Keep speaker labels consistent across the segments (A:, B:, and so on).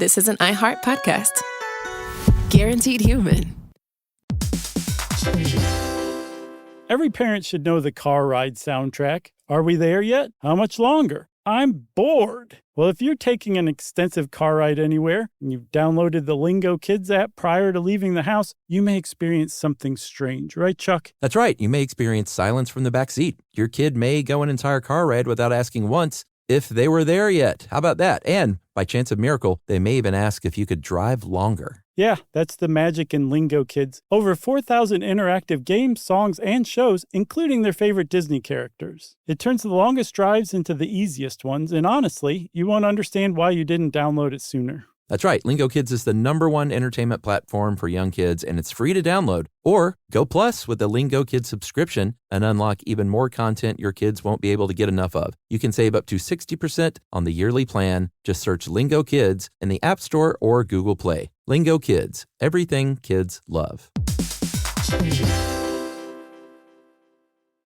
A: this is an iHeart podcast. Guaranteed human.
B: Every parent should know the car ride soundtrack. Are we there yet? How much longer? I'm bored. Well, if you're taking an extensive car ride anywhere and you've downloaded the Lingo Kids app prior to leaving the house, you may experience something strange, right, Chuck?
C: That's right. You may experience silence from the back seat. Your kid may go an entire car ride without asking once if they were there yet. How about that? And by chance of miracle, they may even ask if you could drive longer.
B: Yeah, that's the magic in Lingo Kids. Over 4,000 interactive games, songs, and shows, including their favorite Disney characters. It turns the longest drives into the easiest ones, and honestly, you won't understand why you didn't download it sooner.
C: That's right. Lingo Kids is the #1 entertainment platform for young kids, and it's free to download. Or go Plus with the Lingo Kids subscription and unlock even more content your kids won't be able to get enough of. You can save up to 60% on the yearly plan. Just search Lingo Kids in the App Store or Google Play. Lingo Kids, everything kids love.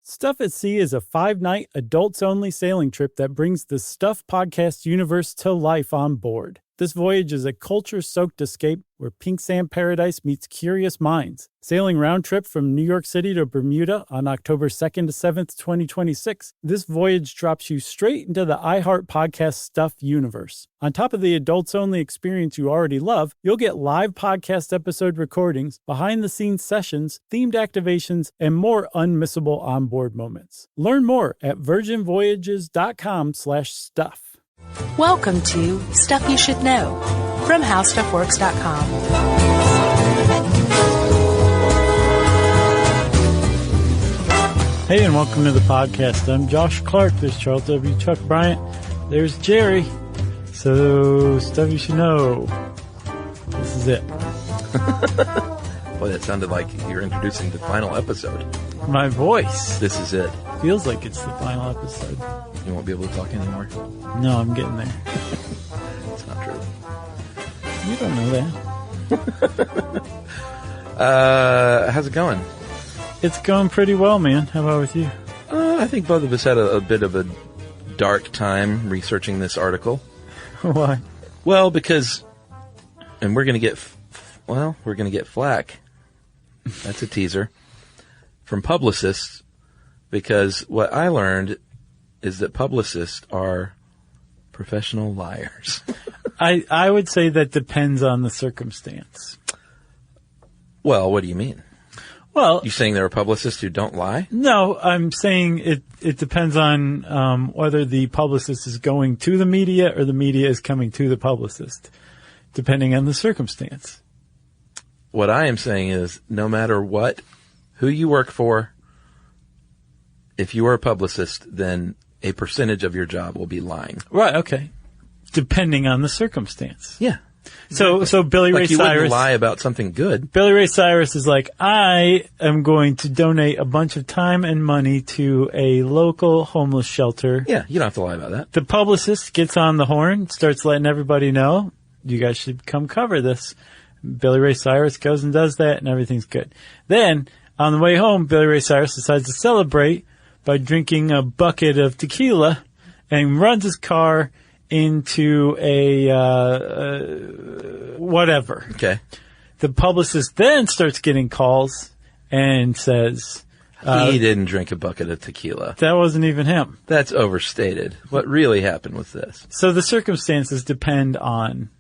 B: Stuff at Sea is a 5-night, adults-only sailing trip that brings the Stuff podcast universe to life on board. This voyage is a culture-soaked escape where pink sand paradise meets curious minds. Sailing round trip from New York City to Bermuda on October 2nd to 7th, 2026, this voyage drops you straight into the iHeart Podcast Stuff universe. On top of the adults-only experience you already love, you'll get live podcast episode recordings, behind-the-scenes sessions, themed activations, and more unmissable onboard moments. Learn more at virginvoyages.com/stuff.
D: Welcome to Stuff You Should Know from HowStuffWorks.com.
B: Hey, and welcome to the podcast. I'm Josh Clark. There's Charles W. Chuck Bryant. There's Jerry. So, Stuff You Should Know. This is it.
C: Boy, that sounded like you're introducing the final episode.
B: My voice.
C: This is it.
B: Feels like it's the final episode.
C: You won't be able to talk anymore?
B: No, I'm getting there.
C: That's not true.
B: You don't know
C: that. How's it going?
B: It's going pretty well, man. How about with you?
C: I think both of us had a bit of a dark time researching this article.
B: Why?
C: Well, because, and we're going to get flack. That's a teaser. From Publicists, because what I learned is that publicists are professional liars.
B: I would say that depends on the circumstance.
C: Well, what do you mean?
B: Well,
C: you saying there are publicists who don't lie?
B: No, I'm saying it depends on whether the publicist is going to the media or the media is coming to the publicist, depending on the circumstance.
C: What I am saying is, no matter who you work for, if you are a publicist, then a percentage of your job will be lying.
B: Right, okay. Depending on the circumstance.
C: Yeah.
B: So Billy Ray
C: Like you
B: Cyrus
C: wouldn't lie about something good.
B: Billy Ray Cyrus is like, I am going to donate a bunch of time and money to a local homeless shelter.
C: Yeah, you don't have to lie about that.
B: The publicist gets on the horn, starts letting everybody know, you guys should come cover this. Billy Ray Cyrus goes and does that, and everything's good. Then, on the way home, Billy Ray Cyrus decides to celebrate by drinking a bucket of tequila and runs his car into a whatever.
C: Okay.
B: The publicist then starts getting calls and says,
C: he didn't drink a bucket of tequila.
B: That wasn't even him.
C: That's overstated. What really happened with this?
B: So the circumstances depend on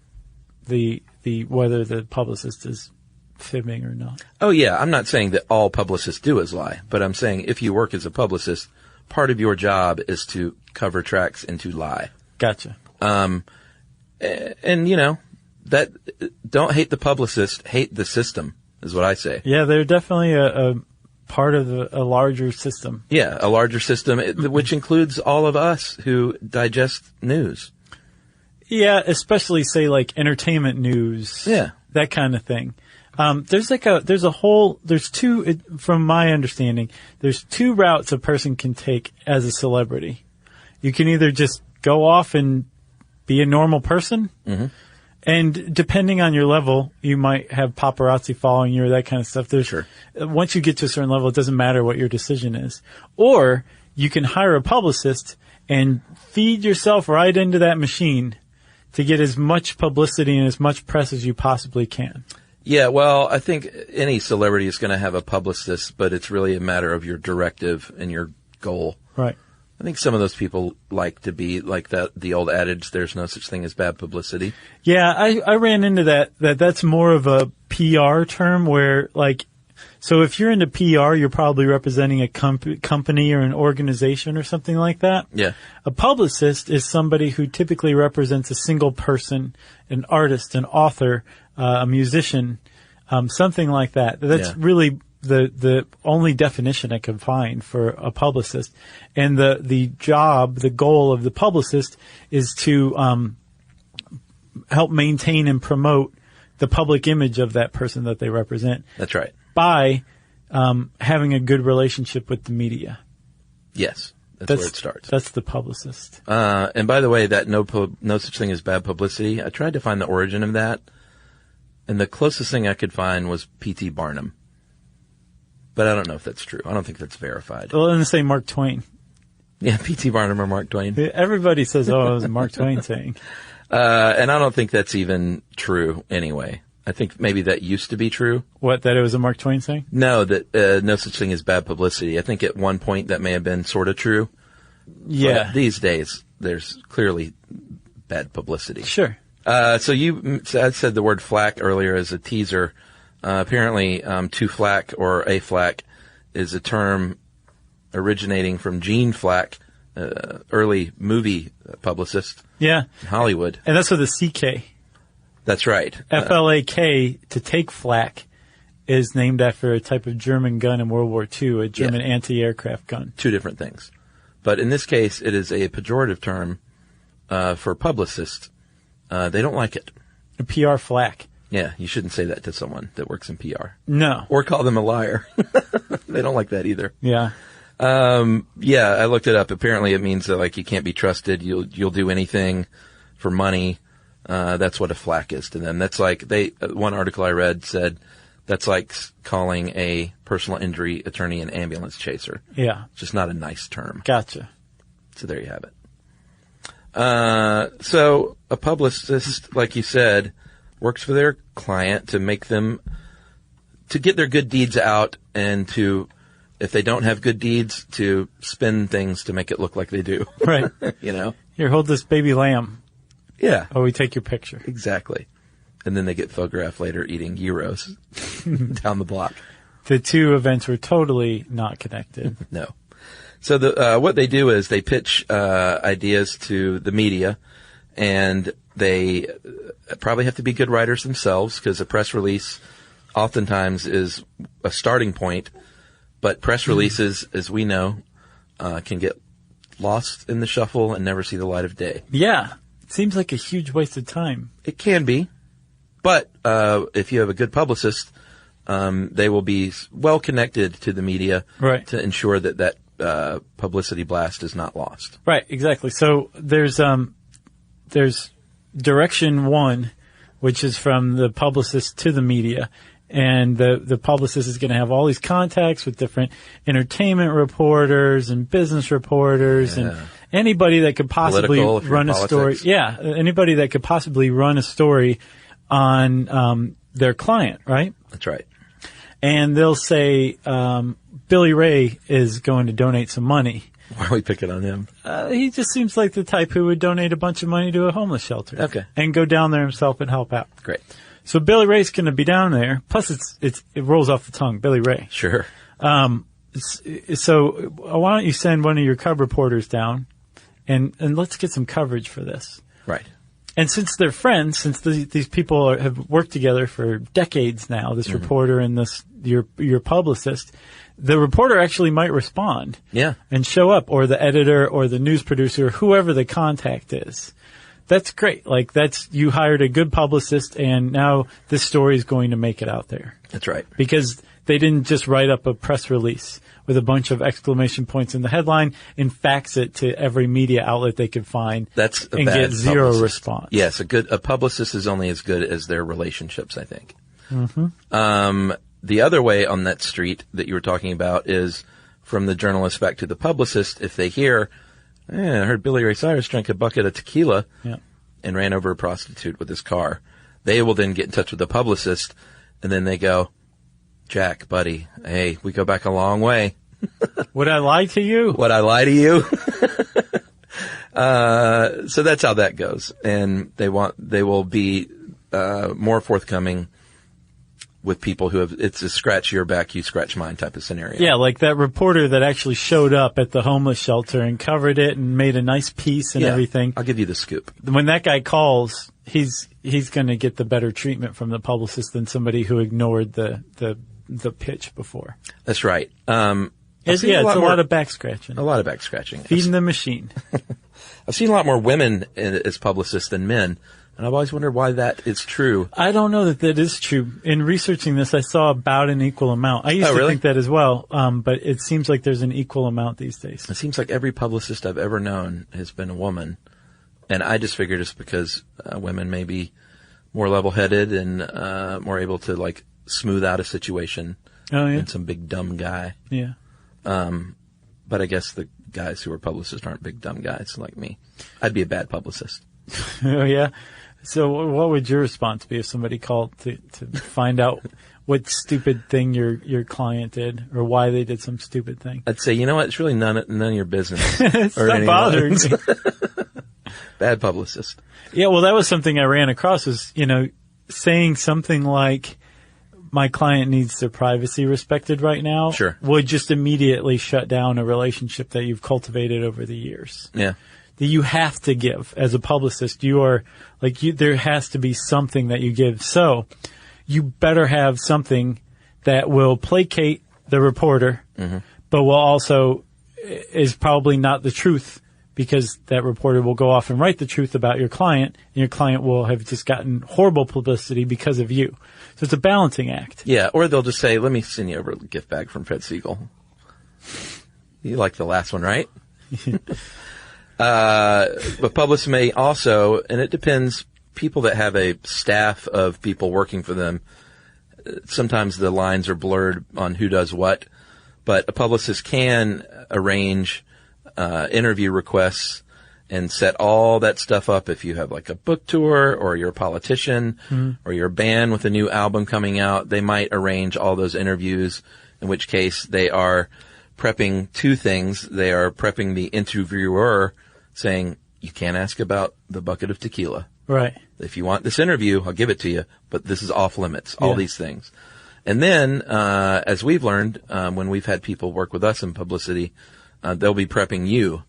B: the whether the publicist is fibbing or not.
C: Oh, yeah. I'm not saying that all publicists do is lie, but I'm saying if you work as a publicist, part of your job is to cover tracks and to lie.
B: Gotcha.
C: And you know, that don't hate the publicist, hate the system is what I say.
B: Yeah, they're definitely a part of a larger system.
C: Yeah, a larger system, which includes all of us who digest news.
B: Yeah, especially say like entertainment news.
C: Yeah.
B: That kind of thing. There's two, from my understanding, there's two routes a person can take as a celebrity. You can either just go off and be a normal person. Mm-hmm. And depending on your level, you might have paparazzi following you or that kind of stuff.
C: Sure.
B: Once you get to a certain level, it doesn't matter what your decision is. Or you can hire a publicist and feed yourself right into that machine to get as much publicity and as much press as you possibly can.
C: Yeah, well, I think any celebrity is going to have a publicist, but it's really a matter of your directive and your goal.
B: Right.
C: I think some of those people like to be like that, the old adage, there's no such thing as bad publicity.
B: Yeah, I ran into that's more of a PR term where, like, so if you're into PR, you're probably representing a company or an organization or something like that.
C: Yeah.
B: A publicist is somebody who typically represents a single person, an artist, an author, a musician, something like that. That's really the only definition I could find for a publicist. And the goal of the publicist is to help maintain and promote the public image of that person that they represent.
C: That's right.
B: By having a good relationship with the media.
C: Yes. That's where it starts.
B: That's the publicist.
C: And by the way, that no such thing as bad publicity, I tried to find the origin of that, and the closest thing I could find was P.T. Barnum. But I don't know if that's true. I don't think that's verified.
B: Well, then say Mark Twain.
C: Yeah, P.T. Barnum or Mark Twain.
B: Everybody says, oh, it was a Mark Twain saying.
C: And I don't think that's even true anyway. I think maybe that used to be true.
B: What, that it was a Mark Twain saying?
C: No, that no such thing as bad publicity. I think at one point that may have been sort of true.
B: Yeah.
C: But these days, there's clearly bad publicity.
B: Sure.
C: So you said the word flack earlier as a teaser. Apparently, to flack or a flack is a term originating from Gene Flack, early movie publicist.
B: Yeah.
C: In Hollywood.
B: And that's with a CK.
C: That's right.
B: FLAK, to take flak, is named after a type of German gun in World War II, a German anti-aircraft gun.
C: Two different things. But in this case, it is a pejorative term for publicists. They don't like it.
B: A PR flak.
C: Yeah, you shouldn't say that to someone that works in PR.
B: No.
C: Or call them a liar. They don't like that either.
B: Yeah.
C: Yeah, I looked it up. Apparently it means that, like, you can't be trusted. You'll do anything for money. That's what a flack is to them. That's like one article I read said that's like calling a personal injury attorney an ambulance chaser.
B: Yeah.
C: It's just not a nice term.
B: Gotcha.
C: So there you have it. So a publicist, like you said, works for their client to get their good deeds out and to, if they don't have good deeds, to spin things to make it look like they do.
B: Right.
C: You know?
B: Here, hold this baby lamb.
C: Yeah.
B: Oh, we take your picture.
C: Exactly. And then they get photographed later eating gyros down the block.
B: The two events were totally not connected.
C: No. So what they do is they pitch ideas to the media, and they probably have to be good writers themselves, because a press release oftentimes is a starting point. But press releases, as we know, can get lost in the shuffle and never see the light of day.
B: Yeah. It seems like a huge waste of time.
C: It can be. But if you have a good publicist, they will be well connected to the media,
B: right,
C: to ensure that publicity blast is not lost.
B: Right, exactly. So there's direction one, which is from the publicist to the media. And the publicist is going to have all these contacts with different entertainment reporters and business reporters and anybody that could possibly run a story. Yeah, anybody that could possibly run a story on their client, right?
C: That's right.
B: And they'll say, Billy Ray is going to donate some money.
C: Why are we picking on him?
B: He just seems like the type who would donate a bunch of money to a homeless shelter.
C: Okay. And
B: go down there himself and help out.
C: Great.
B: So Billy Ray's going to be down there. Plus, it rolls off the tongue, Billy Ray.
C: Sure.
B: So why don't you send one of your cub reporters down, and let's get some coverage for this.
C: Right.
B: And since they're friends, since these people have worked together for decades now, this reporter and your publicist, the reporter actually might respond.
C: Yeah.
B: And show up, or the editor, or the news producer, whoever the contact is. That's great. Like, you hired a good publicist, and now this story is going to make it out there.
C: That's right.
B: Because they didn't just write up a press release with a bunch of exclamation points in the headline and fax it to every media outlet they could find.
C: That's a
B: and
C: bad
B: get zero
C: publicist.
B: response.
C: Yes, a publicist is only as good as their relationships, I think.
B: Mm-hmm.
C: The other way on that street that you were talking about is from the journalist back to the publicist. If they hear, I heard Billy Ray Cyrus drank a bucket of tequila, and ran over a prostitute with his car. They will then get in touch with the publicist, and then they go, Jack, buddy, hey, we go back a long way.
B: Would I lie to you?
C: Would I lie to you? So that's how that goes. And they will be more forthcoming with people who have, it's a scratch your back, you scratch mine type of scenario.
B: Yeah, like that reporter that actually showed up at the homeless shelter and covered it and made a nice piece and everything.
C: I'll give you the scoop.
B: When that guy calls, he's going to get the better treatment from the publicist than somebody who ignored the pitch before.
C: That's right.
B: It's a lot of back scratching.
C: A lot of back scratching.
B: Feeding the machine.
C: I've seen a lot more women as publicists than men, and I've always wondered why that is true.
B: I don't know that is true. In researching this, I saw about an equal amount. I used to think that as well, but it seems like there's an equal amount these days.
C: It seems like every publicist I've ever known has been a woman, and I just figured it's because women may be more level-headed and more able to like smooth out a situation than some big dumb guy.
B: Yeah.
C: But I guess the guys who are publicists aren't big dumb guys like me. I'd be a bad publicist.
B: Oh, yeah? So what would your response be if somebody called to find out what stupid thing your client did or why they did some stupid thing?
C: I'd say, you know what? It's really none of your business.
B: Stop bothering me.
C: Bad publicist.
B: Yeah, well, that was something I ran across was, saying something like, my client needs their privacy respected right now.
C: Sure.
B: Would just immediately shut down a relationship that you've cultivated over the years.
C: Yeah.
B: That you have to give as a publicist. You are there has to be something that you give. So you better have something that will placate the reporter, but will also is probably not the truth, because that reporter will go off and write the truth about your client, and your client will have just gotten horrible publicity because of you. So it's a balancing act.
C: Yeah, or they'll just say, let me send you over a gift bag from Fred Siegel. You like the last one, right? But publicists may also, and it depends, people that have a staff of people working for them, sometimes the lines are blurred on who does what, but a publicist can arrange interview requests and set all that stuff up. If you have like a book tour or you're a politician or you're a band with a new album coming out, they might arrange all those interviews, in which case they are prepping two things. They are prepping the interviewer, saying, you can't ask about the bucket of tequila.
B: Right.
C: If you want this interview, I'll give it to you, but this is off limits, all these things. And then, as we've learned, when we've had people work with us in publicity, they'll be prepping you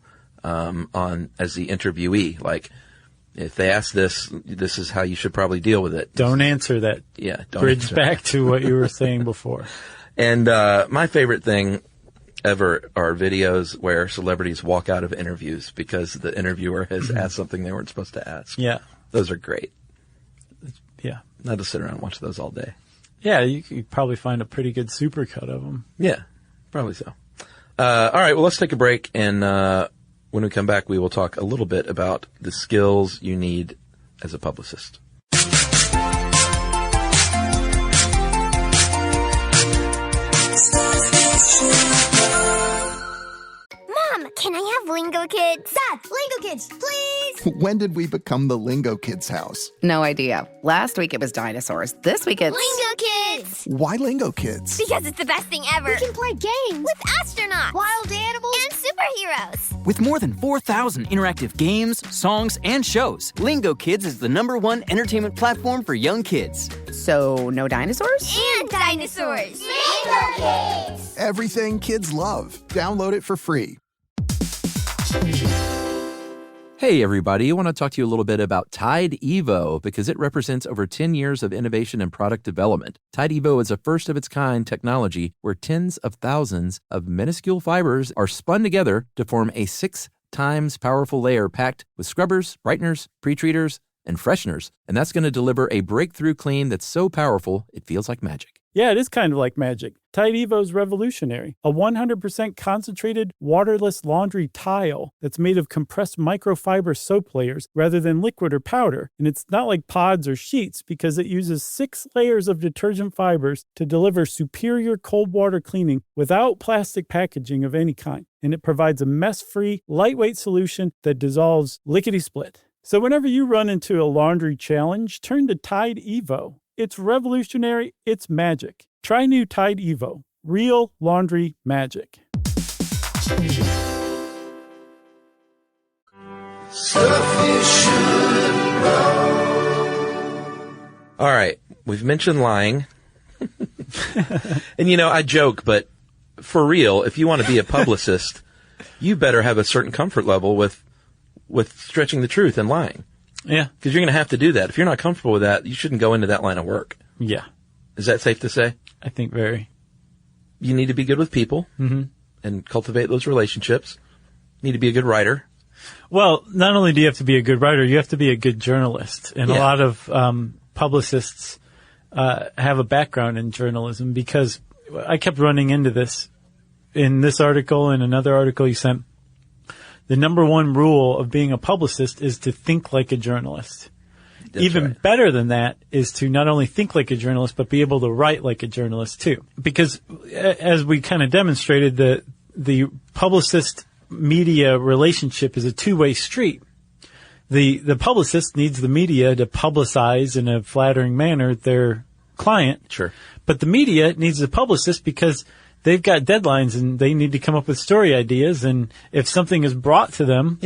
C: on as the interviewee. Like, if they ask this is how you should probably deal with it.
B: Don't answer that.
C: Yeah.
B: Bridge back to what you were saying before.
C: And my favorite thing ever are videos where celebrities walk out of interviews because the interviewer has asked something they weren't supposed to ask.
B: Yeah.
C: Those are great.
B: Yeah.
C: I'll just sit around and watch those all day.
B: Yeah, you could probably find a pretty good supercut of them.
C: Yeah, probably so. All right, well, let's take a break, and when we come back, we will talk a little bit about the skills you need as a publicist.
E: Mom, can I have Lingo Kids?
F: Dad, Lingo Kids, please!
G: When did we become the Lingo Kids house?
H: No idea. Last week it was dinosaurs. This week it's...
E: Lingo Kids!
G: Why Lingo Kids?
E: Because it's the best thing ever.
F: We can play games
E: With astronauts.
F: wild animals,
E: And superheroes.
I: With more than 4,000 interactive games, songs, and shows, Lingo Kids is the #1 entertainment platform for young kids.
H: So, no dinosaurs?
E: And dinosaurs. Lingo Kids!
G: Everything kids love. Download it for free.
C: Hey, everybody. I want to talk to you a little bit about Tide Evo because it represents over 10 years of innovation and product development. Tide Evo is a first-of-its-kind technology where tens of thousands of minuscule fibers are spun together to form a 6 times powerful layer packed with scrubbers, brighteners, pre-treaters, and fresheners. And that's going to deliver a breakthrough clean that's so powerful it feels like magic.
B: Yeah, it is kind of like magic. Tide Evo is revolutionary. A 100% concentrated, waterless laundry tile that's made of compressed microfiber soap layers rather than liquid or powder. And it's not like pods or sheets because it uses 6 layers of detergent fibers to deliver superior cold water cleaning without plastic packaging of any kind. And it provides a mess-free, lightweight solution that dissolves lickety-split. So whenever you run into a laundry challenge, turn to Tide Evo. It's revolutionary, it's magic. Try new Tide Evo. Real laundry magic.
C: All right, we've mentioned lying. And, I joke, but for real, if you want to be a publicist, you better have a certain comfort level with stretching the truth and lying.
B: Yeah.
C: Because you're going to have to do that. If you're not comfortable with that, you shouldn't go into that line of work.
B: Yeah.
C: Is that safe to say?
B: I think very.
C: You need to be good with people and cultivate those relationships. You need to be a good writer.
B: Well, not only do you have to be a good writer, you have to be a good journalist. And a lot of publicists have a background in journalism, because I kept running into this in this article and another article you sent. The number one rule of being a publicist is to think like a journalist. That's Even right. Better than that is to not only think like a journalist, but be able to write like a journalist too. Because as we kind of demonstrated, the publicist media relationship is a two-way street. The publicist needs the media to publicize in a flattering manner their client.
C: Sure.
B: But the media needs the publicist because they've got deadlines and they need to come up with story ideas. And if something is brought to them,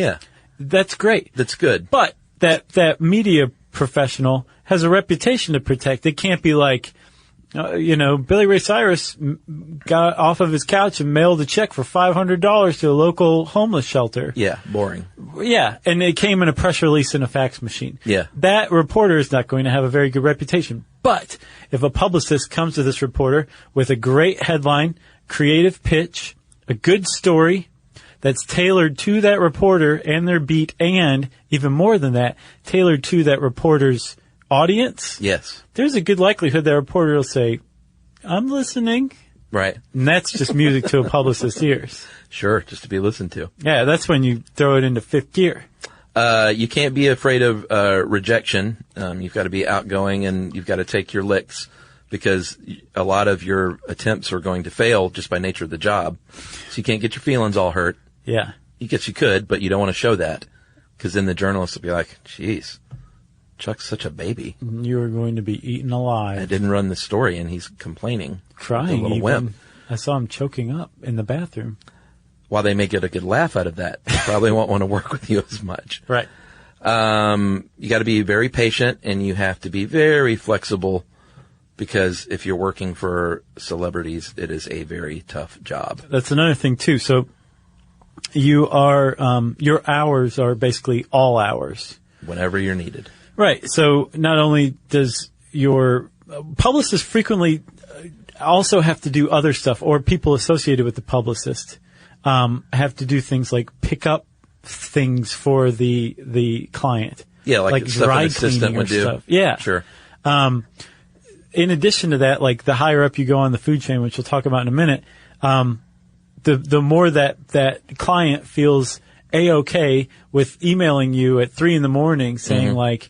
B: that's great.
C: That's good.
B: But that media professional has a reputation to protect. It can't be like, Billy Ray Cyrus got off of his couch and mailed a check for $500 to a local homeless shelter.
C: Yeah, boring.
B: Yeah, and it came in a press release in a fax machine.
C: Yeah.
B: That reporter is not going to have a very good reputation. But if a publicist comes to this reporter with a great headline, creative pitch, a good story that's tailored to that reporter and their beat, and even more than that, tailored to that reporter's audience,
C: yes,
B: there's a good likelihood that reporter will say, I'm listening.
C: Right.
B: And that's just music to a publicist's ears.
C: Sure, just to be listened to.
B: Yeah, that's when you throw it into fifth gear.
C: You can't be afraid of rejection. You've got to be outgoing and you've got to take your licks, because a lot of your attempts are going to fail just by nature of the job. So you can't get your feelings all hurt.
B: Yeah.
C: You guess you could, but you don't want to show that, because then the journalist will be like, geez, Chuck's such a baby.
B: You are going to be eaten alive.
C: I didn't run the story, and he's complaining.
B: Crying.
C: A little wimp.
B: I saw him choking up in the bathroom.
C: While they may get a good laugh out of that, they probably won't want to work with you as much.
B: Right.
C: You got to be very patient, and you have to be very flexible, because if you're working for celebrities, it is a very tough job.
B: That's another thing too. So you are, your hours are basically all hours.
C: Whenever you're needed.
B: Right. So not only does your publicist frequently also have to do other stuff, or people associated with the publicist have to do things like pick up things for the client.
C: Yeah, like stuff
B: dry
C: an assistant would do.
B: Stuff. Yeah.
C: Sure.
B: In addition to that, like the higher up you go on the food chain, which we'll talk about in a minute, the more that client feels A-okay with emailing you at 3 a.m. saying like,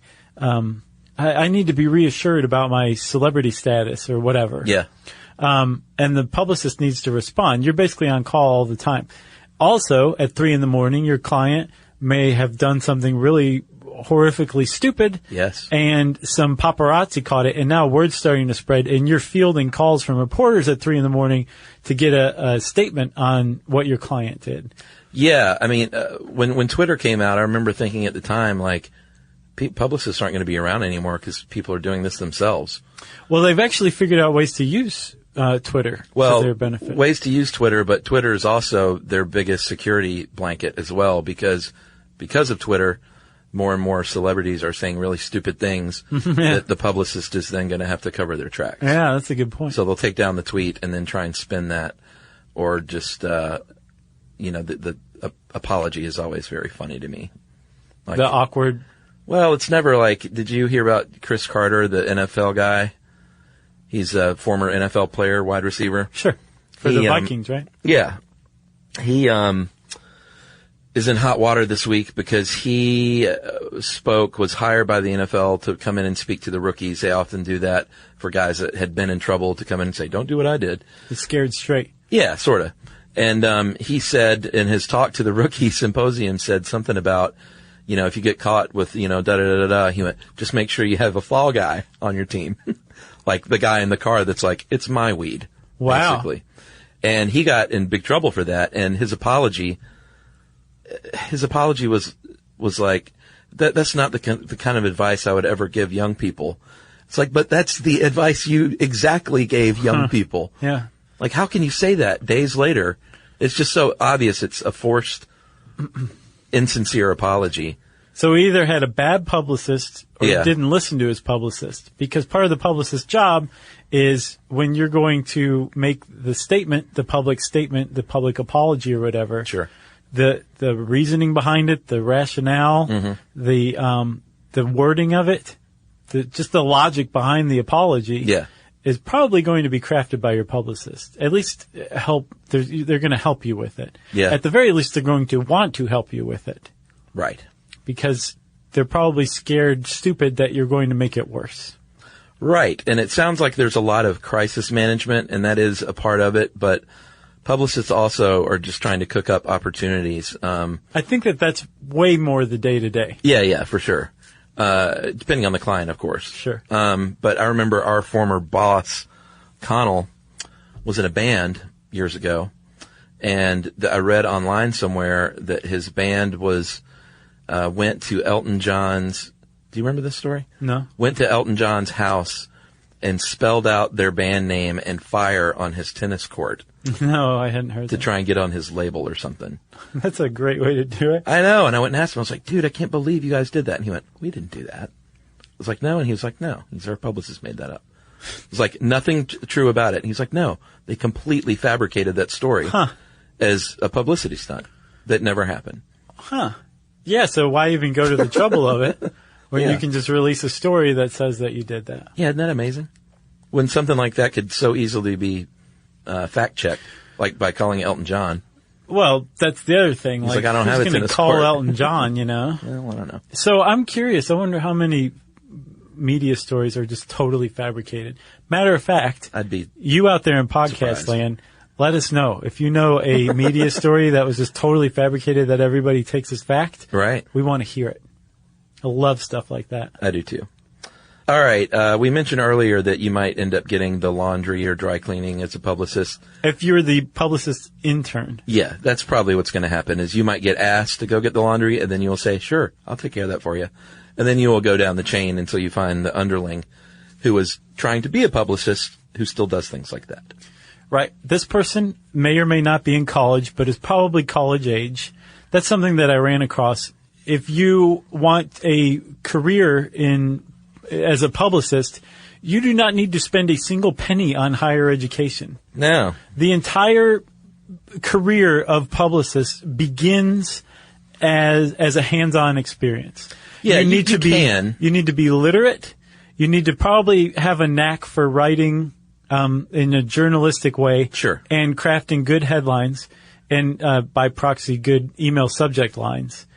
B: I need to be reassured about my celebrity status or whatever.
C: Yeah.
B: And the publicist needs to respond. You're basically on call all the time. Also, at 3 a.m, your client may have done something really horrifically stupid.
C: Yes.
B: And some paparazzi caught it, and now word's starting to spread, and you're fielding calls from reporters at 3 a.m. to get a statement on what your client did.
C: Yeah. I mean, when Twitter came out, I remember thinking at the time, like, publicists aren't going to be around anymore because people are doing this themselves.
B: Well, they've actually figured out ways to use Twitter to their benefit.
C: Ways to use Twitter, but Twitter is also their biggest security blanket as well, because of Twitter, more and more celebrities are saying really stupid things that the publicist is then going to have to cover their tracks.
B: Yeah, that's a good point.
C: So they'll take down the tweet and then try and spin that, or just, the apology is always very funny to me. Like,
B: the awkward.
C: Well, it's never like, did you hear about Chris Carter, the NFL guy? He's a former NFL player, wide receiver.
B: Sure. For the Vikings, right?
C: Yeah. He is in hot water this week because he was hired by the NFL to come in and speak to the rookies. They often do that for guys that had been in trouble, to come in and say, don't do what I did.
B: He's scared straight.
C: Yeah, sort of. And he said in his talk to the rookie symposium, said something about, if you get caught with, da-da-da-da-da, he went, just make sure you have a fall guy on your team. Like the guy in the car that's like, it's my weed.
B: Wow.
C: Basically. And he got in big trouble for that. And his apology was like, that's not the kind of advice I would ever give young people. It's like, but that's the advice you exactly gave young people.
B: Yeah.
C: Like, how can you say that days later? It's just so obvious. It's a forced, insincere apology.
B: So he either had a bad publicist or
C: Yeah.
B: didn't listen to his publicist. Because part of the publicist's job is when you're going to make the statement, the public apology or whatever.
C: Sure.
B: The reasoning behind it, the rationale, the wording of it, just the logic behind the apology.
C: Yeah.
B: Is probably going to be crafted by your publicist. At least they're going to help you with it.
C: Yeah.
B: At the very least, they're going to want to help you with it.
C: Right.
B: Because they're probably scared stupid that you're going to make it worse.
C: Right. And it sounds like there's a lot of crisis management, and that is a part of it, but publicists also are just trying to cook up opportunities.
B: I think that's way more the day-to-day.
C: Yeah, for sure. Depending on the client, of course.
B: Sure.
C: But I remember our former boss, Connell, was in a band years ago, and I read online somewhere that his band went to Elton John's. Do you remember this story?
B: No.
C: Went to Elton John's house and spelled out their band name and fire on his tennis court.
B: No, I hadn't heard
C: to
B: that.
C: try and get on his label or something.
B: That's a great way to do it.
C: I know. And I went and asked him, I was like, dude, I can't believe you guys did that. And he went, we didn't do that. I was like, no. And he was like, no. Our publicist made that up. It was like nothing true about it. And he's like, no, they completely fabricated that story as a publicity stunt that never happened.
B: Huh. Yeah, so why even go to the trouble of it when you can just release a story that says that you did that?
C: Yeah, isn't that amazing? When something like that could so easily be fact-checked, like by calling Elton John.
B: Well, that's the other thing.
C: He's like, I don't have a
B: who's
C: tennis
B: call
C: court.
B: Elton John, you know?
C: Well, I don't know.
B: So I'm curious. I wonder how many media stories are just totally fabricated. Matter of fact, you out there in podcast land, let us know. If you know a media story that was just totally fabricated that everybody takes as fact,
C: right?
B: We want to hear it. I love stuff like that.
C: I do too. All right. We mentioned earlier that you might end up getting the laundry or dry cleaning as a publicist.
B: If you're the publicist intern.
C: Yeah, that's probably what's going to happen is you might get asked to go get the laundry and then you'll say, sure, I'll take care of that for you. And then you will go down the chain until you find the underling who is trying to be a publicist who still does things like that.
B: Right. This person may or may not be in college, but is probably college age. That's something that I ran across. If you want a career as a publicist, you do not need to spend a single penny on higher education.
C: No.
B: The entire career of publicists begins as a hands-on experience.
C: Yeah,
B: you need to be literate. You need to probably have a knack for writing in a journalistic way.
C: Sure.
B: And crafting good headlines and by proxy good email subject lines.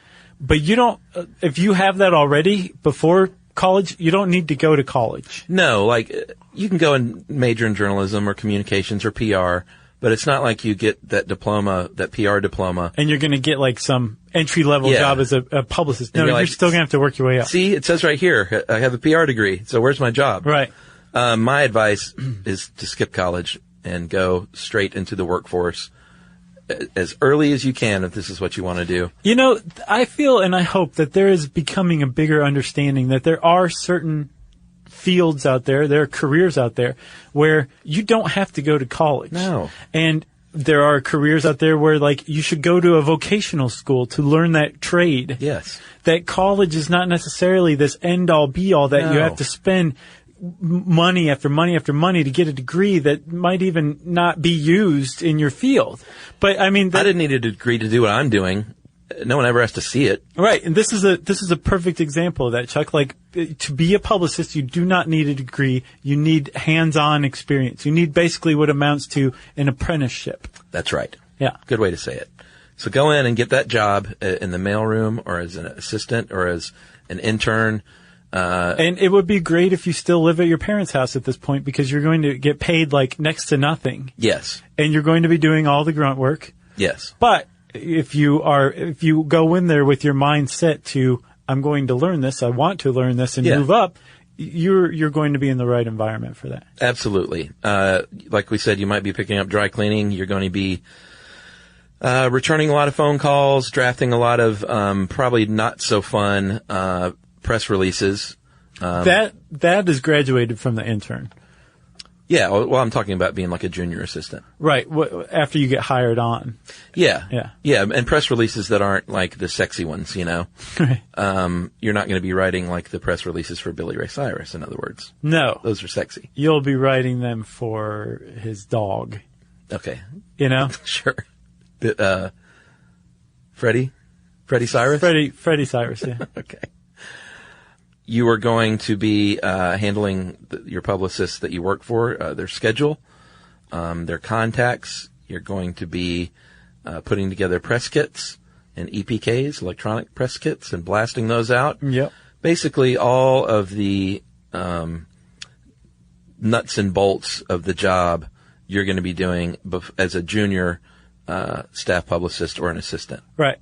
B: But you don't if you have that already before college, you don't need to go to college.
C: No, like you can go and major in journalism or communications or PR, but it's not like you get that diploma, that PR diploma.
B: And you're going to get like some entry-level job as a publicist. No, you're still going to have to work your way up.
C: See, it says right here, I have a PR degree, so where's my job?
B: Right.
C: My advice is to skip college and go straight into the workforce as early as you can if this is what you want to do.
B: You know, I feel and I hope that there is becoming a bigger understanding that there are certain fields out there are careers out there where you don't have to go to college.
C: No.
B: And there are careers out there where, like, you should go to a vocational school to learn that trade.
C: Yes.
B: That college is not necessarily this end-all, be-all that you have to spend money after money after money to get a degree that might even not be used in your field. But, I mean...
C: I didn't need a degree to do what I'm doing. No one ever has to see it.
B: Right. And this is a perfect example of that, Chuck. Like, to be a publicist, you do not need a degree. You need hands-on experience. You need basically what amounts to an apprenticeship.
C: That's right.
B: Yeah.
C: Good way to say it. So go in and get that job in the mailroom or as an assistant or as an intern.
B: And it would be great if you still live at your parents' house at this point because you're going to get paid like next to nothing.
C: Yes.
B: And you're going to be doing all the grunt work.
C: Yes.
B: But if you go in there with your mindset to, I'm going to learn this, I want to learn this and move up, you're going to be in the right environment for that.
C: Absolutely. Like we said, you might be picking up dry cleaning. You're going to be returning a lot of phone calls, drafting a lot of probably not so fun press releases.
B: That is graduated from the intern.
C: Yeah, well, I'm talking about being like a junior assistant.
B: Right, after you get hired on.
C: Yeah.
B: Yeah.
C: Yeah, and press releases that aren't like the sexy ones, you know.
B: Right.
C: You're not going to be writing like the press releases for Billy Ray Cyrus, in other words.
B: No.
C: Those are sexy.
B: You'll be writing them for his dog.
C: Okay.
B: You know?
C: Sure. Freddie Cyrus?
B: Freddie Cyrus, yeah.
C: Okay. You are going to be handling your publicists that you work for, their schedule, their contacts. You're going to be putting together press kits and EPKs, electronic press kits, and blasting those out.
B: Yep. Basically,
C: all of the nuts and bolts of the job you're going to be doing as a junior staff publicist or an assistant.
B: Right.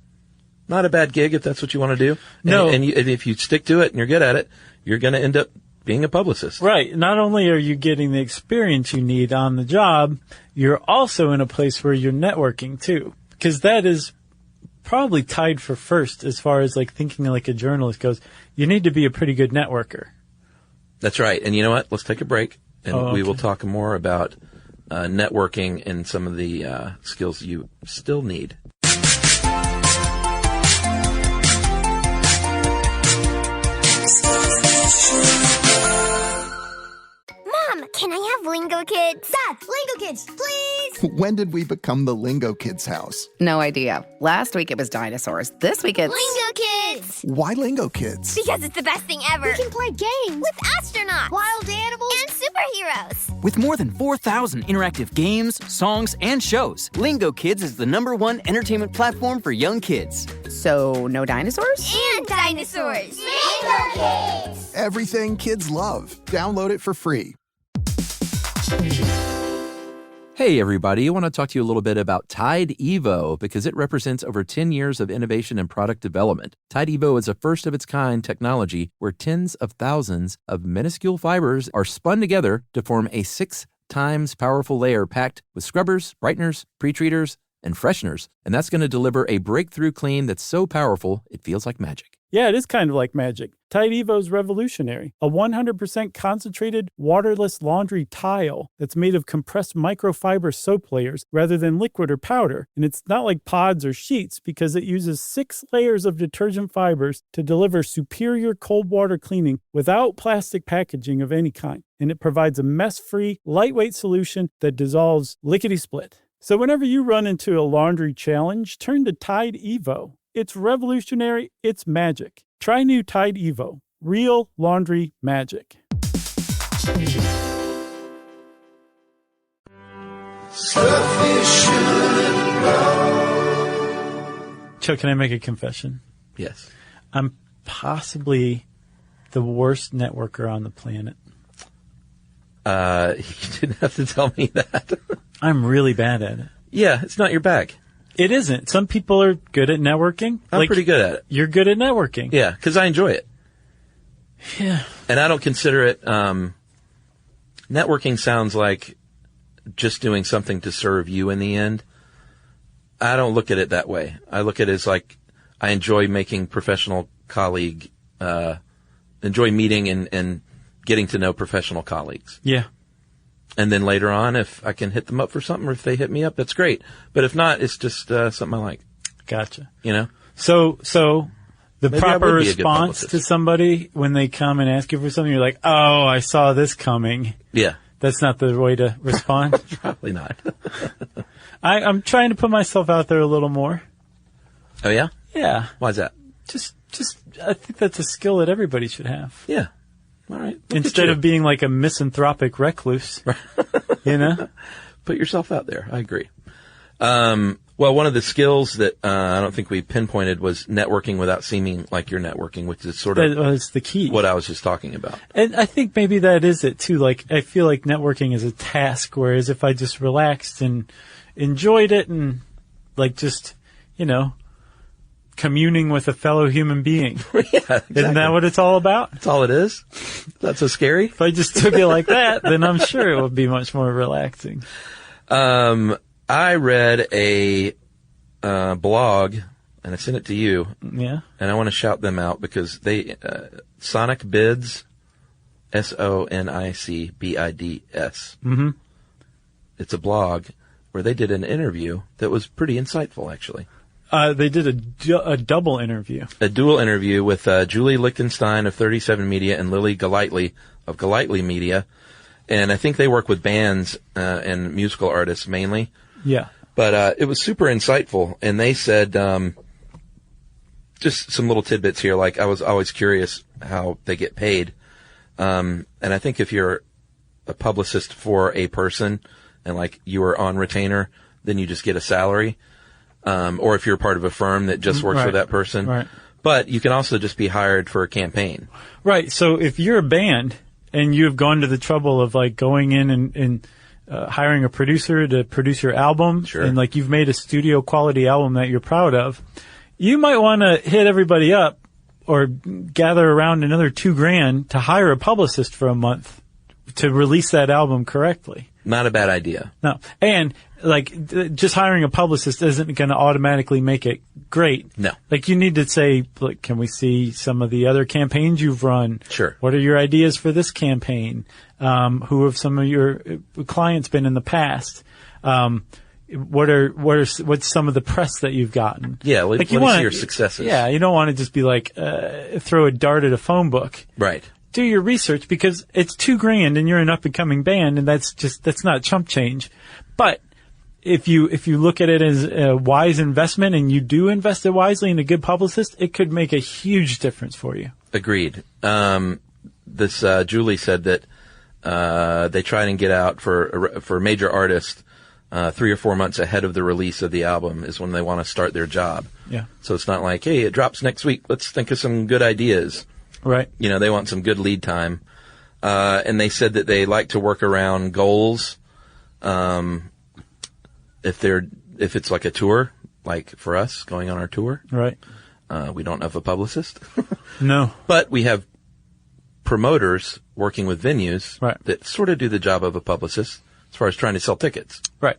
C: Not a bad gig if that's what you want to do.
B: No.
C: And if you stick to it and you're good at it, you're going to end up being a publicist.
B: Right. Not only are you getting the experience you need on the job, you're also in a place where you're networking too. Because that is probably tied for first as far as like thinking like a journalist goes. You need to be a pretty good networker.
C: That's right. And you know what? Let's take a break and we will talk more about networking and some of the skills you still need.
E: Mom, can I have Lingo Kids?
F: Dad, Lingo Kids, please!
G: When did we become the Lingo Kids house?
H: No idea. Last week it was dinosaurs. This week it's...
E: Lingo Kids!
G: Why Lingo Kids?
E: Because it's the best thing ever.
F: We can play games
E: With astronauts.
F: wild animals,
E: And superheroes.
I: With more than 4,000 interactive games, songs, and shows, Lingo Kids is the #1 entertainment platform for young kids.
H: So, no dinosaurs?
E: And dinosaurs.
F: Lingo Kids!
G: Everything kids love. Download it for free.
C: Hey everybody, I want to talk to you a little bit about Tide Evo because it represents over 10 years of innovation and product development. Tide Evo is a first-of-its-kind technology where tens of thousands of minuscule fibers are spun together to form a 6 times powerful layer packed with scrubbers, brighteners, pre-treaters, and fresheners. And that's going to deliver a breakthrough clean that's so powerful it feels like magic.
B: Yeah, it is kind of like magic. Tide Evo is revolutionary. A 100% concentrated, waterless laundry tile that's made of compressed microfiber soap layers rather than liquid or powder. And it's not like pods or sheets because it uses 6 layers of detergent fibers to deliver superior cold water cleaning without plastic packaging of any kind. And it provides a mess-free, lightweight solution that dissolves lickety-split. So whenever you run into a laundry challenge, turn to Tide Evo. It's revolutionary. It's magic. Try new Tide Evo. Real laundry magic. Chuck, can I make a confession?
C: Yes.
B: I'm possibly the worst networker on the planet.
C: You didn't have to tell me that.
B: I'm really bad at it.
C: Yeah, it's not your bag.
B: It isn't. Some people are good at networking.
C: I'm pretty good at it.
B: You're good at networking.
C: Yeah, because I enjoy it.
B: Yeah.
C: And I don't consider it, networking sounds like just doing something to serve you in the end. I don't look at it that way. I look at it as like, I enjoy making enjoy meeting and getting to know professional colleagues.
B: Yeah.
C: And then later on, if I can hit them up for something or if they hit me up, that's great. But if not, it's just something I like.
B: Gotcha.
C: You know?
B: So the
C: Maybe
B: proper
C: I would be a good
B: response
C: publicist.
B: to somebody when they come and ask you for something, you're like, oh, I saw this coming.
C: Yeah.
B: That's not the way to respond.
C: Probably not.
B: I'm trying to put myself out there a little more.
C: Oh, yeah?
B: Yeah.
C: Why is that?
B: Just, I think that's a skill that everybody should have.
C: Yeah. All right.
B: Instead of being like a misanthropic recluse, you know?
C: Put yourself out there. I agree. Well, one of the skills that I don't think we pinpointed was networking without seeming like you're networking, which is sort of
B: That was the key.
C: what I was just talking about.
B: And I think maybe that is it too. Like, I feel like networking is a task, whereas if I just relaxed and enjoyed it and like just communing with a fellow human being.
C: Yeah, exactly.
B: Isn't that what it's all about?
C: That's all it is? That's so scary?
B: If I just took it like that, then I'm sure it would be much more relaxing.
C: I read a blog, and I sent it to you.
B: Yeah.
C: And I want to shout them out because they, Sonic Bids, SONICBIDS.
B: Mm-hmm.
C: It's a blog where they did an interview that was pretty insightful, actually.
B: They did a double interview.
C: A dual interview with Julie Lichtenstein of 37 Media and Lily Golightly of Golightly Media. And I think they work with bands and musical artists mainly.
B: Yeah.
C: But it was super insightful. And they said just some little tidbits here. Like, I was always curious how they get paid. And I think if you're a publicist for a person and, like, you are on retainer, then you just get a salary. Or if you're part of a firm that just works for that person.
B: Right.
C: But you can also just be hired for a campaign.
B: Right. So if you're a band and you've gone to the trouble of, like, going in and hiring a producer to produce your album,
C: Sure.
B: and, like, you've made a studio quality album that you're proud of, you might want to hit everybody up or gather around another $2,000 to hire a publicist for a month to release that album correctly.
C: Not a bad idea.
B: No. And, like, just hiring a publicist isn't going to automatically make it great.
C: No.
B: Like, you need to say, like, can we see some of the other campaigns you've run?
C: Sure.
B: What are your ideas for this campaign? Who have some of your clients been in the past? What's some of the press that you've gotten?
C: Yeah, let me see your successes.
B: Yeah, you don't want to just be like, throw a dart at a phone book.
C: Right.
B: Do your research because it's $2,000 and you're an up and coming band and that's not chump change. But if you look at it as a wise investment and you do invest it wisely in a good publicist, it could make a huge difference for you.
C: Agreed. This Julie said that they try and get out for major artists 3 or 4 months ahead of the release of the album is when they want to start their job.
B: Yeah.
C: So it's not like, hey, it drops next week. Let's think of some good ideas.
B: Right.
C: They want some good lead time. And they said that they like to work around goals. If it's like a tour, like for us going on our tour.
B: Right.
C: We don't have a publicist.
B: No.
C: But we have promoters working with venues that sort of do the job of a publicist as far as trying to sell tickets.
B: Right.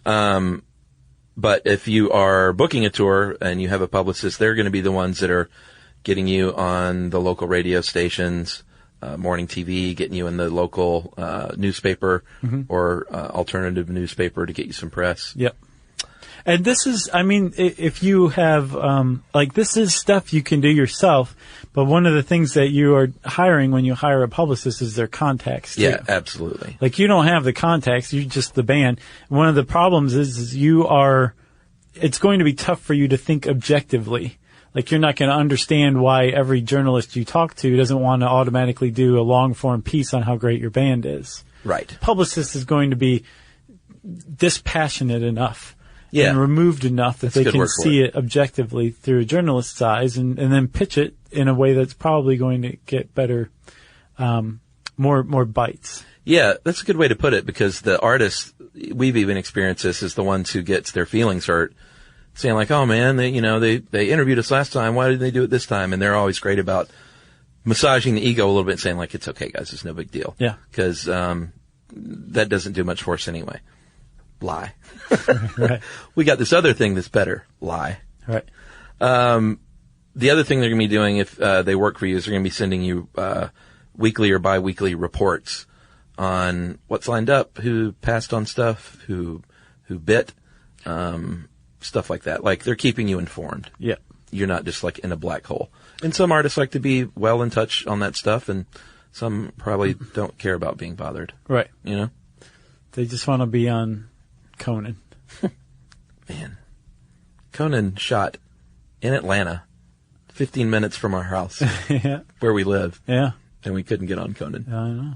C: But if you are booking a tour and you have a publicist, they're going to be the ones that are getting you on the local radio stations, morning TV, getting you in the local newspaper or alternative newspaper to get you some press.
B: Yep. And this is, I mean, if you have, this is stuff you can do yourself, but one of the things that you are hiring when you hire a publicist is their contacts, too.
C: Yeah, absolutely.
B: Like, you don't have the contacts, you're just the band. One of the problems is it's going to be tough for you to think objectively. Like, you're not going to understand why every journalist you talk to doesn't want to automatically do a long-form piece on how great your band is.
C: Right.
B: Publicist is going to be dispassionate enough.
C: Yeah.
B: And removed enough that they can see it objectively through a journalist's eyes and then pitch it in a way that's probably going to get better, more bites.
C: Yeah, that's a good way to put it because the artists, we've even experienced this, is the ones who gets their feelings hurt, saying like, oh man, they interviewed us last time, why did they do it this time? And they're always great about massaging the ego a little bit and saying like, it's okay guys, it's no big deal.
B: Yeah.
C: Because, that doesn't do much for us anyway. Lie.
B: Right.
C: We got this other thing that's better. Lie.
B: Right.
C: The other thing they're going to be doing if they work for you is they're going to be sending you weekly or biweekly reports on what's lined up, who passed on stuff, who bit, stuff like that. Like they're keeping you informed.
B: Yeah.
C: You're not just like in a black hole. And some artists like to be well in touch on that stuff, and some probably don't care about being bothered.
B: Right.
C: You know?
B: They just want to be on Conan.
C: Man. Conan shot in Atlanta, 15 minutes from our house.
B: Yeah.
C: Where we live.
B: Yeah.
C: And we couldn't get on Conan.
B: I know.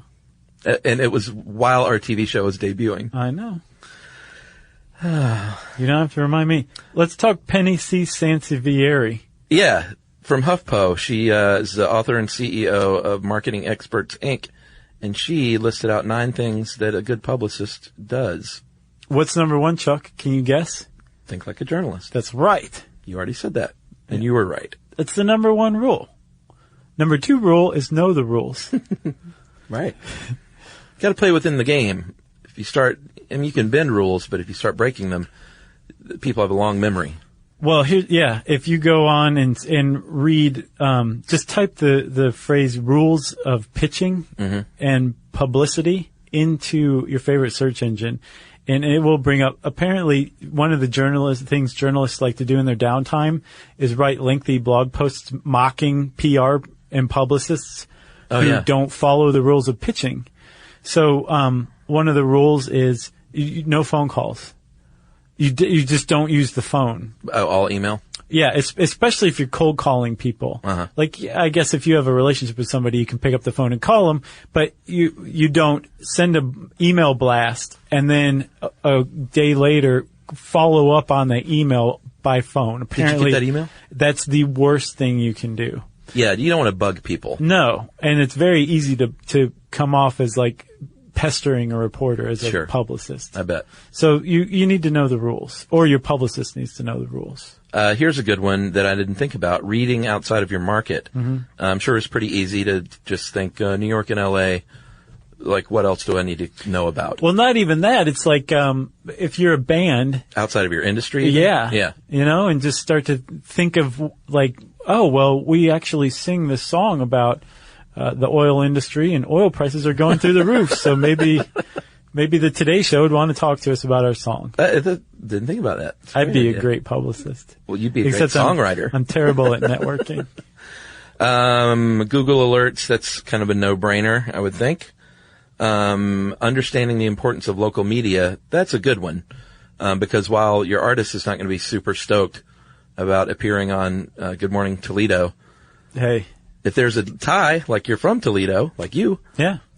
C: And it was while our TV show was debuting.
B: I know. You don't have to remind me. Let's talk Penny C. Sansevieri.
C: Yeah. From HuffPo. She is the author and CEO of Marketing Experts, Inc., and she listed out 9 things that a good publicist does.
B: What's number 1, Chuck? Can you guess?
C: Think like a journalist.
B: That's right.
C: You already said that, and you were right.
B: It's the number one rule. Number 2 rule is know the rules.
C: Right. Got to play within the game. If you start, you can bend rules, but if you start breaking them, people have a long memory.
B: Well, if you go on and read, just type the phrase rules of pitching and publicity into your favorite search engine, and it will bring up, apparently, one of the things journalists like to do in their downtime is write lengthy blog posts mocking PR and publicists who don't follow the rules of pitching. So, one of the rules is no phone calls. You just don't use the phone.
C: Oh, all email?
B: Yeah, especially if you're cold calling people. Like, I guess if you have a relationship with somebody, you can pick up the phone and call them, but you don't send an email blast and then a day later follow up on the email by phone. Apparently,
C: did you get that email?
B: That's the worst thing you can do.
C: Yeah, you don't want to bug people.
B: No, and it's very easy to come off as like pestering a reporter as a publicist.
C: I bet.
B: So you need to know the rules, or your publicist needs to know the rules.
C: Here's a good one that I didn't think about. Reading outside of your market. I'm sure it's pretty easy to just think New York and L.A., like, what else do I need to know about?
B: Well, not even that. It's like if you're a band.
C: Outside of your industry?
B: Yeah.
C: Yeah.
B: And just start to think of, like, oh, well, we actually sing this song about the oil industry, and oil prices are going through the roof. So maybe the Today Show would want to talk to us about our song.
C: Didn't think about that.
B: I'd be a great publicist.
C: Well, you'd be a great songwriter.
B: I'm terrible at networking.
C: Google Alerts, that's kind of a no-brainer, I would think. Understanding the importance of local media, that's a good one. Because while your artist is not going to be super stoked about appearing on Good Morning Toledo,
B: hey,
C: if there's a tie, like you're from Toledo, like you,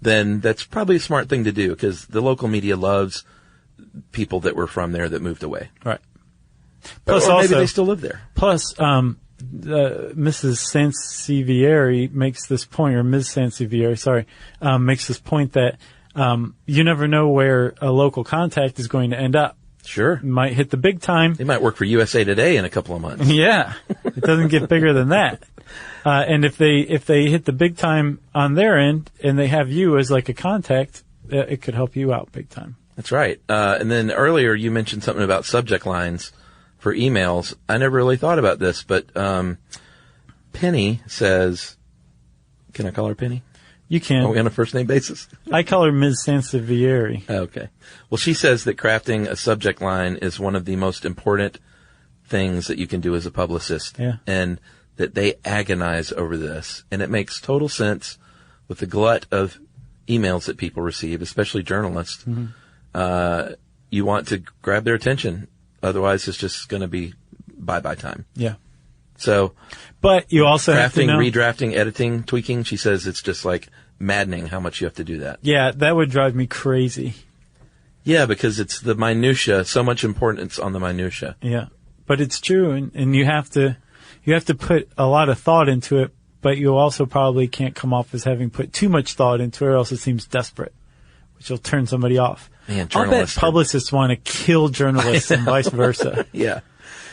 C: then that's probably a smart thing to do, because the local media loves people that were from there that moved away.
B: Right.
C: Plus, or maybe they still live there.
B: Plus, Mrs. Sansevieri makes this point, or Ms. Sansevieri, sorry, makes this point that you never know where a local contact is going to end up.
C: Sure.
B: Might hit the big time.
C: They might work for USA Today in a couple of months.
B: Yeah. It doesn't get bigger than that. And if they hit the big time on their end and they have you as like a contact, it could help you out big time.
C: That's right. And then earlier you mentioned something about subject lines for emails. I never really thought about this, but Penny says, can I call her Penny?
B: You can.
C: Are we on a first name basis?
B: I call her Ms. Sansevieri.
C: Okay. Well, she says that crafting a subject line is one of the most important things that you can do as a publicist.
B: Yeah.
C: And that they agonize over this. And it makes total sense with the glut of emails that people receive, especially journalists. You want to grab their attention. Otherwise, it's just going to be bye-bye time.
B: Yeah.
C: So,
B: but you also have to know,
C: redrafting, editing, tweaking. She says it's just like maddening how much you have to do that.
B: Yeah, that would drive me crazy.
C: Yeah, because it's the minutia, so much importance on the minutia.
B: Yeah, but it's true, and you have to put a lot of thought into it, but you also probably can't come off as having put too much thought into it, or else it seems desperate, which will turn somebody off.
C: Man,
B: I'll bet publicists want to kill journalists and vice versa.
C: Yeah.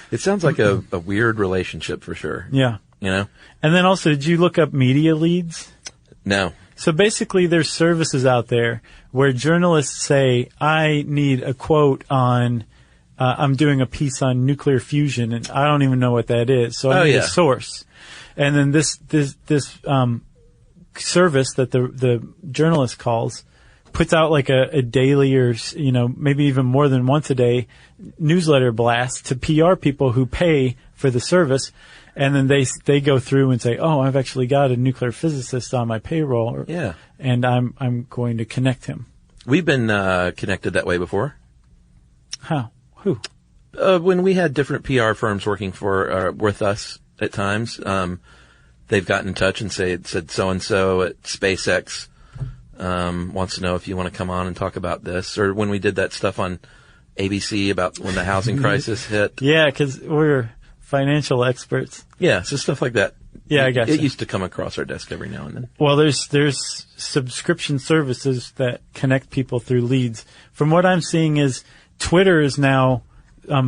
C: It sounds like a weird relationship for sure.
B: Yeah.
C: You know?
B: And then also, did you look up media leads?
C: No.
B: So basically, there's services out there where journalists say, I need a quote on, I'm doing a piece on nuclear fusion, and I don't even know what that is. So I need a source. And then this service that the journalist calls puts out like a daily, or, maybe even more than once a day newsletter blast to PR people who pay for the service. And then they go through and say, oh, I've actually got a nuclear physicist on my payroll. And I'm going to connect him.
C: We've been connected that way before.
B: How? Who?
C: When we had different PR firms working with us at times, they've gotten in touch and said so-and-so at SpaceX wants to know if you want to come on and talk about this. Or when we did that stuff on ABC about when the housing crisis hit.
B: Yeah, because we're financial experts.
C: Yeah, so stuff like that.
B: Yeah, I guess
C: it used to come across our desk every now and then.
B: Well, there's subscription services that connect people through leads. From what I'm seeing is Twitter is now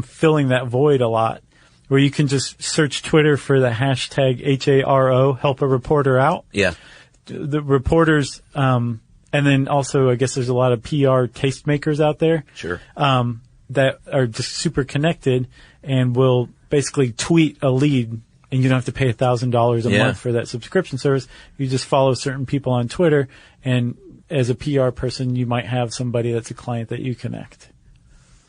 B: filling that void a lot, where you can just search Twitter for the hashtag HARO, help a reporter out.
C: Yeah.
B: The reporters, and then also I guess there's a lot of PR tastemakers out there.
C: Sure.
B: That are just super connected and will basically tweet a lead, and you don't have to pay $1,000 a month for that subscription service. You just follow certain people on Twitter, and as a PR person, you might have somebody that's a client that you connect.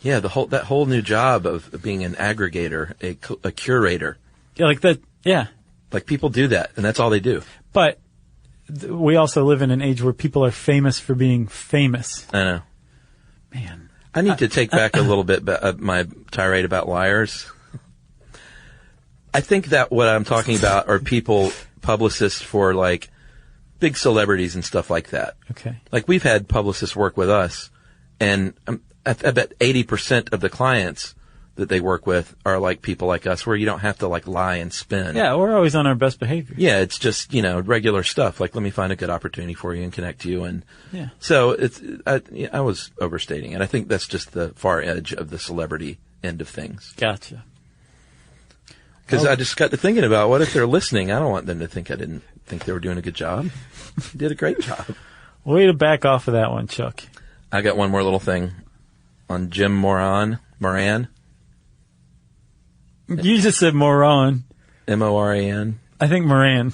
C: Yeah, that whole new job of being an aggregator, a curator.
B: Yeah, like that. Yeah.
C: Like people do that, and that's all they do.
B: But we also live in an age where people are famous for being famous.
C: I know.
B: Man.
C: I need to take back a little bit my tirade about liars. I think that what I'm talking about are people, publicists for like big celebrities and stuff like that.
B: Okay.
C: Like we've had publicists work with us, and I bet 80% of the clients that they work with are like people like us, where you don't have to like lie and spin.
B: Yeah, we're always on our best behavior.
C: Yeah, it's just, regular stuff. Like, let me find a good opportunity for you and connect you. And
B: yeah.
C: So I was overstating it. I think that's just the far edge of the celebrity end of things.
B: Gotcha.
C: Because I just got to thinking about, what if they're listening? I don't want them to think I didn't think they were doing a good job. You did a great job.
B: Way to back off of that one, Chuck.
C: I got one more little thing on Jim Moran.
B: You just said moron.
C: Moran.
B: I think Moran.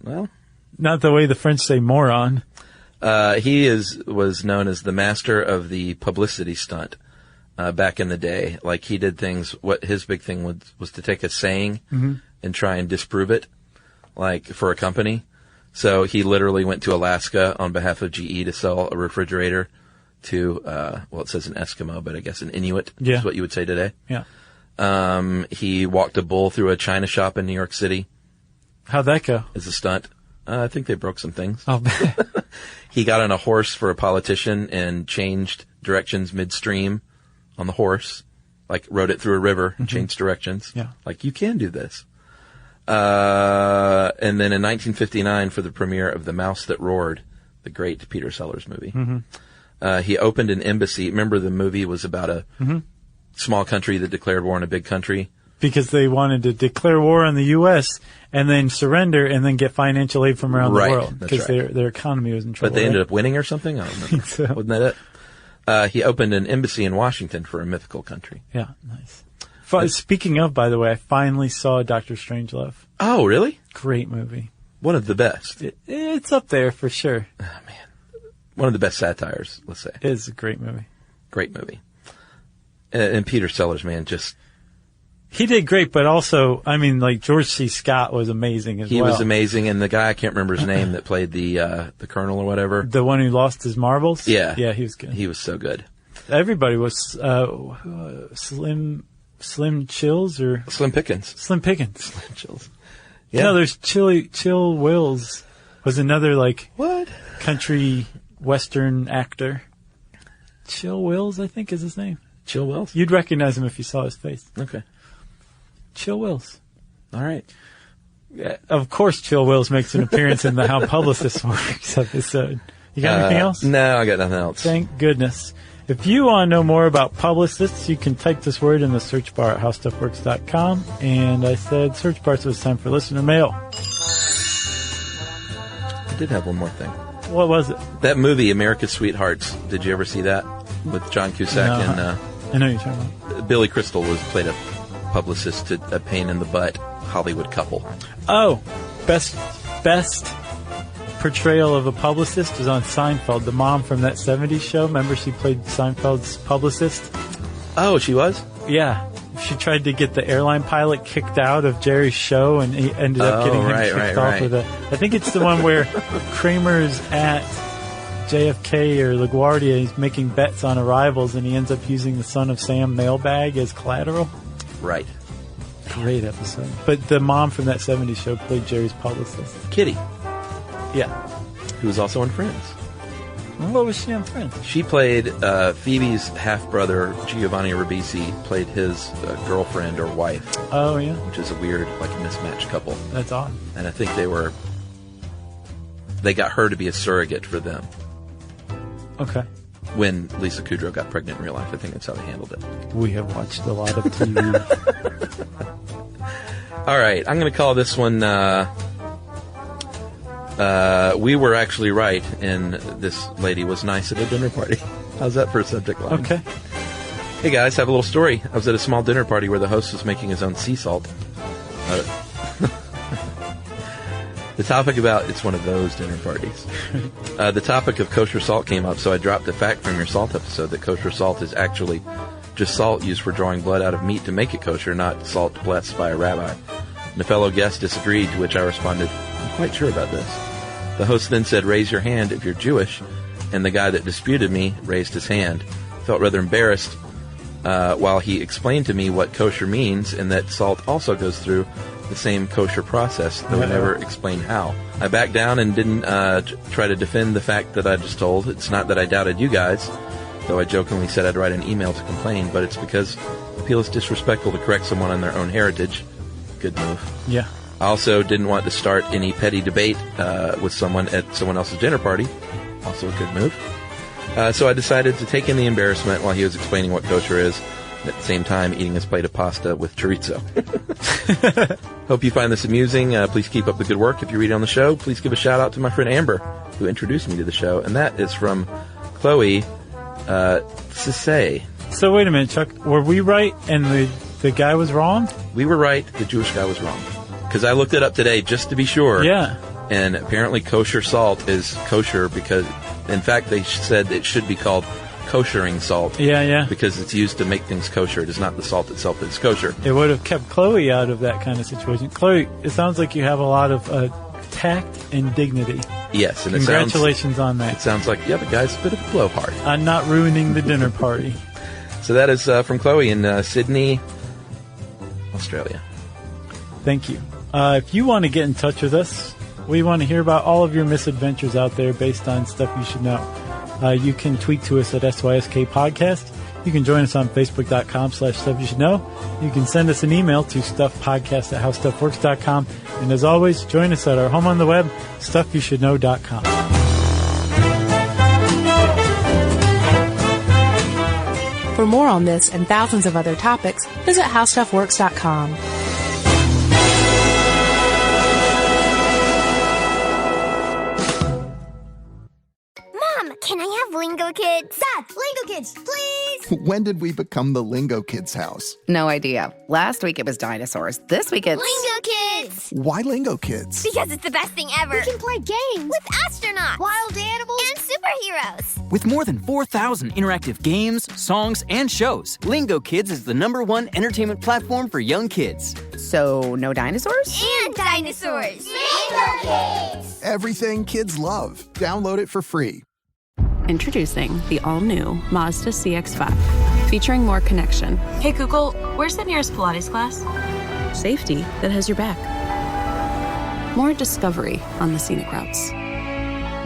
C: Well,
B: not the way the French say moron.
C: He was known as the master of the publicity stunt back in the day. Like, he did things. What his big thing was to take a saying and try and disprove it, like for a company. So he literally went to Alaska on behalf of GE to sell a refrigerator to it says an Eskimo, but I guess an Inuit is what you would say today.
B: Yeah.
C: He walked a bull through a china shop in New York City.
B: How'd that go?
C: As a stunt. I think they broke some things.
B: Oh,
C: He got on a horse for a politician and changed directions midstream on the horse. Like, rode it through a river and changed directions.
B: Yeah.
C: Like, you can do this. And then in 1959, for the premiere of The Mouse That Roared, the great Peter Sellers movie, he opened an embassy. Remember, the movie was about a small country that declared war on a big country.
B: Because they wanted to declare war on the U.S. and then surrender and then get financial aid from around the world. Because their economy was in trouble.
C: But they ended up winning or something? I don't remember.
B: So.
C: Wasn't that it? He opened an embassy in Washington for a mythical country.
B: Yeah, nice. Speaking of, by the way, I finally saw Dr. Strangelove.
C: Oh, really?
B: Great movie.
C: One of the best.
B: It's up there for sure.
C: Oh, man. One of the best satires, let's say.
B: It is a great movie.
C: Great movie. And Peter Sellers, man, just...
B: He did great, but also, I mean, like, George C. Scott was amazing as well.
C: He was amazing, and the guy, I can't remember his name, that played the colonel or whatever.
B: The one who lost his marbles?
C: Yeah.
B: Yeah, he was good.
C: He was so good.
B: Everybody was Slim Chills or...
C: Slim Pickens.
B: Slim Pickens.
C: Slim Chills. Yeah.
B: No, there's Chill Wills was another, like...
C: What?
B: Country western actor. Chill Wills, I think is his name.
C: Chill Wills?
B: You'd recognize him if you saw his face.
C: Okay.
B: Chill Wills.
C: All right.
B: Of course, Chill Wills makes an appearance in the How Publicists Work episode. You got anything else?
C: No, I got nothing else.
B: Thank goodness. If you want to know more about publicists, you can type this word in the search bar at howstuffworks.com. And I said search bar, so it's time for listener mail.
C: I did have one more thing.
B: What was it?
C: That movie, America's Sweethearts. Did you ever see that? With John Cusack and...
B: I know you're talking about.
C: Billy Crystal played a publicist to a pain in the butt Hollywood couple.
B: Oh, best portrayal of a publicist was on Seinfeld. The mom from that 70s show, remember she played Seinfeld's publicist?
C: Oh, she was?
B: Yeah. She tried to get the airline pilot kicked out of Jerry's show, and he ended up getting him kicked off with I think it's the one where Kramer's at JFK or LaGuardia. He's making bets on arrivals, and he ends up using the Son of Sam mailbag as collateral.
C: Right.
B: Great episode. But the mom from that 70s show played Jerry's publicist.
C: Kitty.
B: Yeah.
C: Who was also on Friends.
B: What was she on Friends?
C: She played Phoebe's half-brother, Giovanni Ribisi, played his girlfriend or wife.
B: Oh, yeah.
C: Which is a weird, like, mismatched couple.
B: That's odd.
C: And I think they got her to be a surrogate for them.
B: Okay.
C: when Lisa Kudrow got pregnant in real life. I think that's how they handled it.
B: We have watched a lot of TV.
C: All right, I'm going to call this one, we were actually right, and this lady was nice at a dinner party. How's that for a subject line?
B: Okay.
C: Hey guys, have a little story. I was at a small dinner party where the host was making his own sea salt. The topic it's one of those dinner parties. The topic of kosher salt came up, so I dropped a fact from your salt episode that kosher salt is actually just salt used for drawing blood out of meat to make it kosher, not salt blessed by a rabbi. And a fellow guest disagreed, to which I responded, I'm quite sure about this. The host then said, raise your hand if you're Jewish, and the guy that disputed me raised his hand. I felt rather embarrassed while he explained to me what kosher means and that salt also goes through the same kosher process, though he never explained how. I backed down and didn't try to defend the fact that I just told. It's not that I doubted you guys, though I jokingly said I'd write an email to complain, but it's because I feel it's disrespectful to correct someone on their own heritage. Good move.
B: Yeah.
C: I also didn't want to start any petty debate with someone at someone else's dinner party. Also a good move. So I decided to take in the embarrassment while he was explaining what kosher is, and at the same time eating his plate of pasta with chorizo. Hope you find this amusing. Please keep up the good work. If you read it on the show, please give a shout out to my friend Amber, who introduced me to the show, and that is from Chloe Cisse.
B: So wait a minute, Chuck. Were we right and the guy was wrong?
C: We were right. The Jewish guy was wrong. Because I looked it up today just to be sure.
B: Yeah.
C: And apparently kosher salt is kosher because, in fact, they said it should be called koshering salt.
B: Yeah.
C: Because it's used to make things kosher. It is not the salt itself that's kosher.
B: It would have kept Chloe out of that kind of situation. Chloe, it sounds like you have a lot of tact and dignity.
C: Yes. And
B: congratulations on that.
C: It sounds like, the guy's a bit of a blowhard.
B: On not ruining the dinner party.
C: So that is from Chloe in Sydney, Australia.
B: Thank you. If you want to get in touch with us, we want to hear about all of your misadventures out there based on stuff you should know. You can tweet to us at SYSK Podcast. You can join us on Facebook.com/Stuff You Should Know. You can send us an email to stuffpodcast@howstuffworks.com. And as always, join us at our home on the web, StuffYouShouldKnow.com.
D: For more on this and thousands of other topics, visit howstuffworks.com.
E: Mom, can I have Lingo Kids?
F: Dad, Lingo Kids, please!
G: When did we become the Lingo Kids house?
H: No idea. Last week it was dinosaurs. This week it's...
E: Lingo Kids!
G: Why Lingo Kids?
E: Because it's the best thing ever.
F: We can play games
E: With astronauts.
F: wild animals,
E: And superheroes.
I: With more than 4,000 interactive games, songs, and shows, Lingo Kids is the #1 entertainment platform for young kids.
H: So, no dinosaurs?
E: And dinosaurs.
F: Lingo Kids!
G: Everything kids love. Download it for free.
J: Introducing the all-new Mazda CX-5, featuring more connection.
K: Hey Google, where's the nearest Pilates class?
J: Safety that has your back. More discovery on the scenic routes.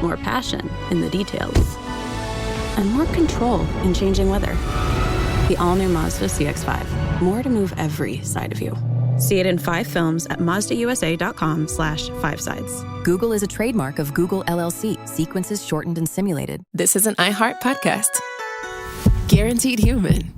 J: More passion in the details. And more control in changing weather. The all-new Mazda CX-5. More to move every side of you. See it in 5 films at MazdaUSA.com/5sides.
L: Google is a trademark of Google LLC. Sequences shortened and simulated.
A: This is an iHeart podcast. Guaranteed human.